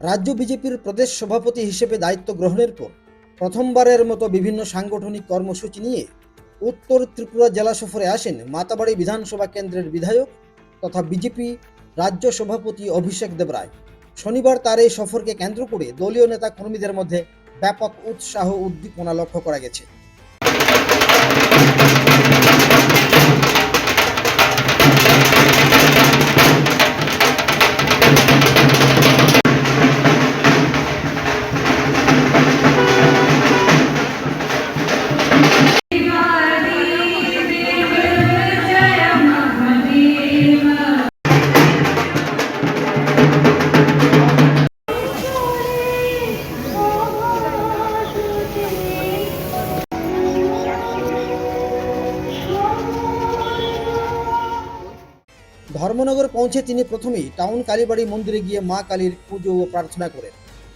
রাজ্য বিজেপির প্রদেশ সভাপতি হিসেবে দায়িত্ব গ্রহণের পর প্রথমবারের মতো বিভিন্ন সাংগঠনিক কর্মসূচি নিয়ে উত্তর ত্রিপুরা জেলা সফরে আসেন মাতাবাড়ি বিধানসভা কেন্দ্রের বিধায়ক তথা বিজেপি রাজ্য সভাপতি অভিষেক দেবরায়। শনিবার তার এই সফরকে কেন্দ্র করে দলীয় নেতা কর্মীদের মধ্যে ব্যাপক উৎসাহ উদ্দীপনা লক্ষ্য করা গেছে। ধর্মনগর পৌঁছে তিনি প্রথমেই টাউন কালীবাড়ি মন্দিরে গিয়ে মা কালীর পুজো ও প্রার্থনা করেন।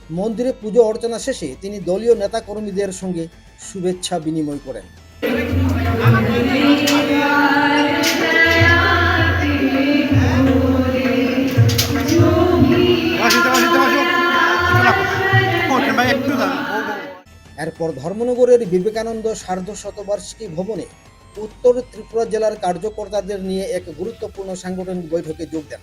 মন্দিরে পুজো অর্চনা শেষে তিনি দলীয় নেতা কর্মীদের সঙ্গে শুভেচ্ছা বিনিময় করেন। এরপর ধর্মনগরের বিবেকানন্দ সার্ধ শতবার্ষিকী ভবনে উত্তর ত্রিপুরা জেলার কার্যকর্তাদের নিয়ে এক গুরুত্বপূর্ণ সাংগঠনিক বৈঠকে যোগ দেন।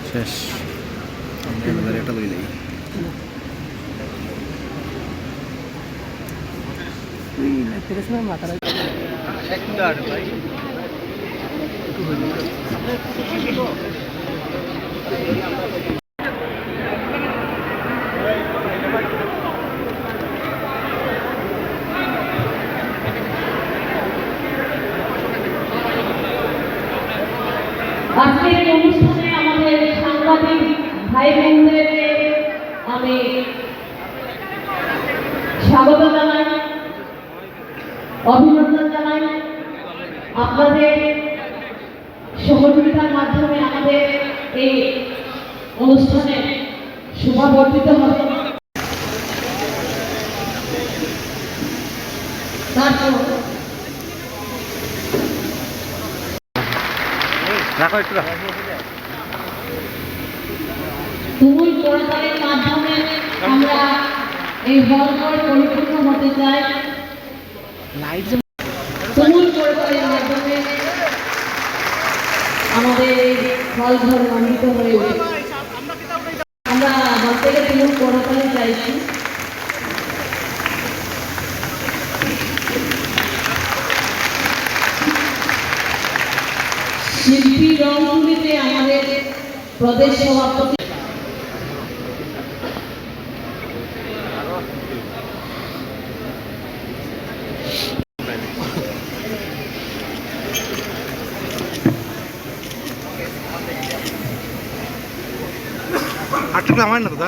শেষ আমরা এটা লই নাই তুই না তেরে সময় মাথা একটা আর ভাই আজকের এই অনুষ্ঠানে আমাদের সাংবাদিক ভাই বোনদেরকে আমি স্বাগত জানাই, অভিনন্দন জানাই। আপনাদের সহযোগিতার মাধ্যমে আমাদের এই অনুষ্ঠানে শোভাবর্ধিত হবে। তারপর তুমুল করতালির মাধ্যমে আমরা এই হলঘর পরিপূর্ণ হতে চাই। তুমুল করতালির মাধ্যমে আমাদের এই হলঘর রঞ্জিত হয়ে ওঠে। আমরা হল থেকে তুমুল করতালি চাইছি। শিল্পী রংতুলিতে আমাদের প্রদেশ সভাপতি আটটা আমার না দাদা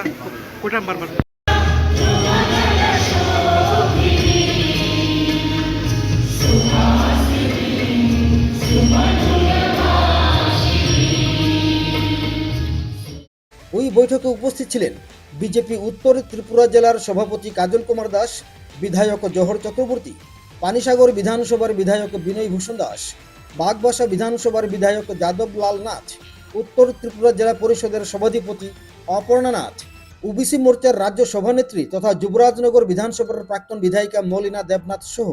কোটা বারবার ওই বৈঠকে উপস্থিত ছিলেন বিজেপি উত্তর ত্রিপুরা জেলার সভাপতি কাজল কুমার দাস, বিধায়ক জহর চক্রবর্তী, পানিসাগর বিধানসভার বিধায়ক বিনয় ভূষণ দাস, বাগবাসা বিধানসভার বিধায়ক যাদব লাল নাথ, উত্তর ত্রিপুরা জেলা পরিষদের সভাধিপতি অপর্ণা নাথ, ওবিসি মোর্চার রাজ্য সভানেত্রী তথা যুবরাজনগর বিধানসভার প্রাক্তন বিধায়িকা মলিনা দেবনাথ সহ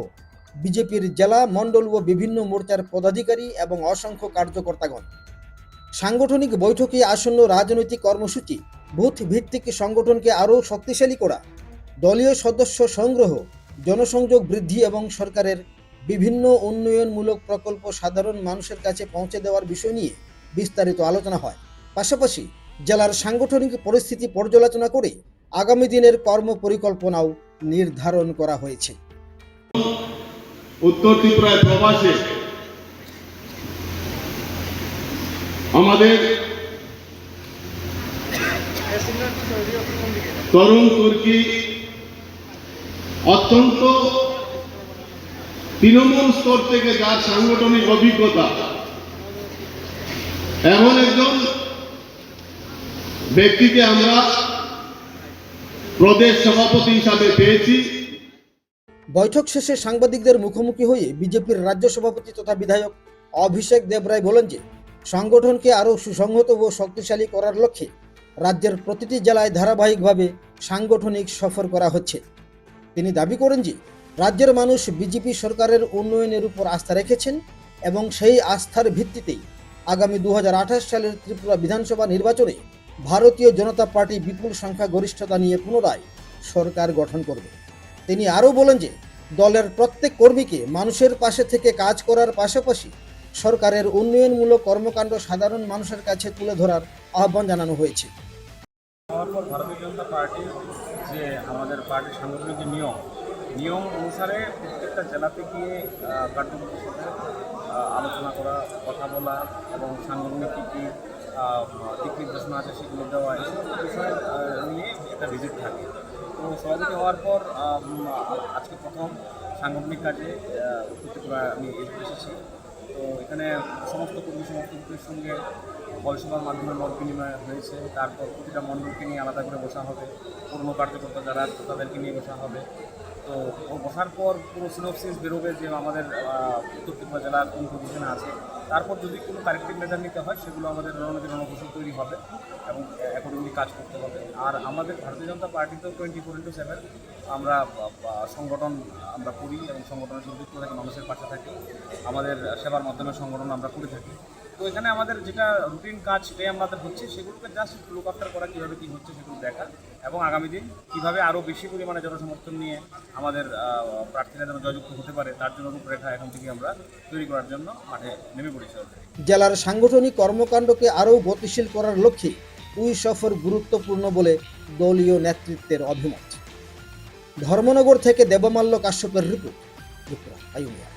বিজেপির জেলা মণ্ডল ও বিভিন্ন মোর্চার পদাধিকারী এবং অসংখ্য কার্যকর্তাগণ। সাংগঠনিক বৈঠকে আসন্ন রাজনৈতিক কর্মসূচি, বুথ ভিত্তিক সংগঠনকে আরও শক্তিশালী করা, দলীয় সদস্য সংগ্রহ, জনসংযোগ বৃদ্ধি এবং সরকারের বিভিন্ন উন্নয়নমূলক প্রকল্প সাধারণ মানুষের কাছে পৌঁছে দেওয়ার বিষয় নিয়ে বিস্তারিত আলোচনা হয়। পাশাপাশি জেলার সাংগঠনিক পরিস্থিতি পর্যালোচনা করে আগামী দিনের কর্মপরিকল্পনাও নির্ধারণ করা হয়েছে। উত্তর ত্রিপুরায় প্রবাসে আমাদের তরুণ তুর্কি অত্যন্ত তৃণমূল স্তর থেকে যার সাংগঠনিক অভিজ্ঞতা, এমন একজন ব্যক্তিকে আমরা প্রদেশ সভাপতি হিসাবে পেয়েছি। বৈঠক শেষে সাংবাদিকদের মুখোমুখি হয়ে বিজেপির রাজ্য সভাপতি তথা বিধায়ক অভিষেক দেবরায় বলেন যে সংগঠনকে আরও সুসংহত ও শক্তিশালী করার লক্ষ্যে রাজ্যের প্রতিটি জেলায় ধারাবাহিকভাবে সাংগঠনিক সফর করা হচ্ছে। তিনি দাবি করেন যে রাজ্যের মানুষ বিজেপি সরকারের উন্নয়নের উপর আস্থা রেখেছেন এবং সেই আস্থার ভিত্তিতেই আগামী 2028 সালের ত্রিপুরা বিধানসভা নির্বাচনে ভারতীয় জনতা পার্টি বিপুল সংখ্যা গরিষ্ঠতা নিয়ে পুনরায় সরকার গঠন করবে। তিনি আরও বলেন যে দলের প্রত্যেক কর্মীকে মানুষের পাশে থেকে কাজ করার পাশাপাশি সরকারের উন্নয়নমূলক কর্মকাণ্ড সাধারণ মানুষের কাছে তুলে ধরার আহ্বান জানানো হয়েছে। হওয়ার পর ভারতীয় জনতা পার্টির যে আমাদের পার্টির সাংগঠনিক যে নিয়ম অনুসারে প্রত্যেকটা জেলাতে গিয়ে কার্যকর্তার সাথে আলোচনা করা, কথা বলা এবং সাংগঠনিক কী কী দিক নির্দেশনা আছে সেগুলো দেওয়া, এই সমস্ত বিষয় নিয়ে একটা ভিজিট থাকে। তো সভাপতি হওয়ার পর আজকে প্রথম সাংগঠনিক কাজে উত্তর ত্রিপুরা আমি এসেছি। তো এখানে সমস্ত কর্মীর সঙ্গে পরিষেবার মাধ্যমে মত বিনিময় হয়েছে। তারপর প্রতিটা মণ্ডলকে নিয়ে আলাদা করে বসা হবে, পুরনো কার্যকর্তা যারা তাদেরকে নিয়ে বসা হবে। তো বসার পর পুরো সিনপসিস বেরোবে যে আমাদের উত্তর ত্রিপুরা জেলার কোন পজিশনে আছে। তারপর যদি কোনো কারেক্টিভ মেজার নিতে হয় সেগুলো আমাদের রণকৌশল তৈরি হবে এবং অ্যাকর্ডিংলি কাজ করতে হবে। আর আমাদের ভারতীয় জনতা পার্টিতেও 24/7 আমরা সংগঠন আমরা করি এবং সংগঠনের সঙ্গে যুক্ত থাকি, মানুষের পাশে থাকি, আমাদের সেবার মাধ্যমে সংগঠন আমরা করে থাকি। তো এখানে আমাদের যেটা রুটিন কাজ সেটাই আমাদের হচ্ছে, সেগুলোকে জাস্ট লুক আফটার করা, কীভাবে কী হচ্ছে সেগুলো দেখা এবং আগামী দিন কীভাবে আরও বেশি পরিমাণে জনসমর্থন নিয়ে আমাদের প্রার্থীরা যেন জয়যুক্ত হতে পারে তার জন্য রূপরেখা এখন থেকে আমরা তৈরি করার জন্য মাঠে নেমে পড়েছি। জেলার সাংগঠনিক কর্মকাণ্ডকে আরও গতিশীল করার লক্ষ্যে ওই সফর গুরুত্বপূর্ণ বলে দলীয় নেতৃত্বের অভিমত। ধর্মনগর থেকে দেবমাল্য কাশ্যপের রিপোর্ট, ত্রিপুরা আইউনিয়া।